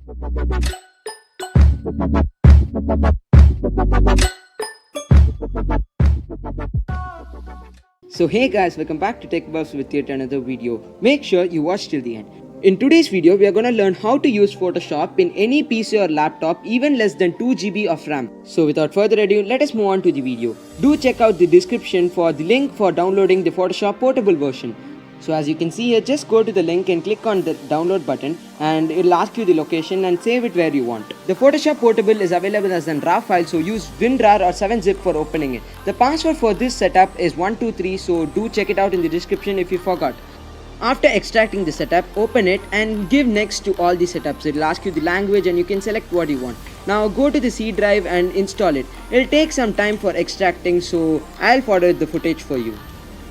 So hey guys, welcome back to Tech Buffs with yet another video. Make sure you watch till the end. In today's video, we are going to learn how to use Photoshop in any PC or laptop even less than 2 GB of RAM. So without further ado, let us move on to the video. Do check out the description for the link for downloading the Photoshop portable version. So as you can see here, just go to the link and click on the download button and it will ask you the location and save it where you want. The Photoshop portable is available as a RAR file, so use WinRAR or 7-zip for opening it. The password for this setup is 123, so do check it out in the description if you forgot. After extracting the setup, open it and give next to all the setups. It will ask you the language and you can select what you want. Now go to the C drive and install it. It will take some time for extracting, so I'll forward the footage for you.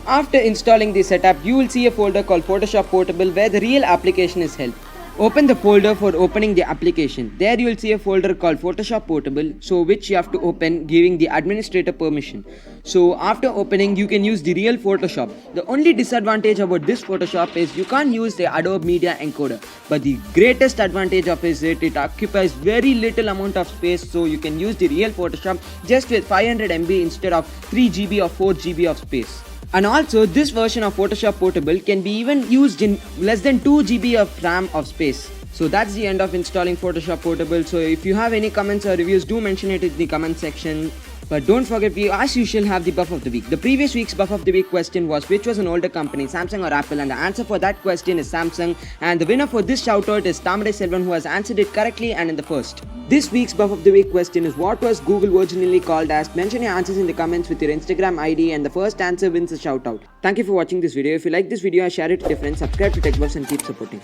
After installing the setup, you will see a folder called Photoshop Portable where the real application is held. Open the folder for opening the application. There you will see a folder called Photoshop Portable, so which you have to open giving the administrator permission. So after opening, you can use the real Photoshop. The only disadvantage about this Photoshop is you can't use the Adobe Media Encoder. But the greatest advantage of it occupies very little amount of space, so you can use the real Photoshop just with 500 MB instead of 3 GB or 4 GB of space. And also, this version of Photoshop Portable can be even used in less than 2 GB of RAM of space. So that's the end of installing Photoshop Portable. So if you have any comments or reviews, do mention it in the comment section. But don't forget, we as usual have the buff of the week. The previous week's buff of the week question was which was an older company, Samsung or Apple, and the answer for that question is Samsung. And the winner for this shoutout is THAMARAI SELVAN, who has answered it correctly and in the first. This week's buff of the week question is what was Google originally called as? Mention your answers in the comments with your Instagram ID and the first answer wins a shoutout. Thank you for watching this video. If you like this video, share it with your friends, subscribe to Tech Buffs and keep supporting.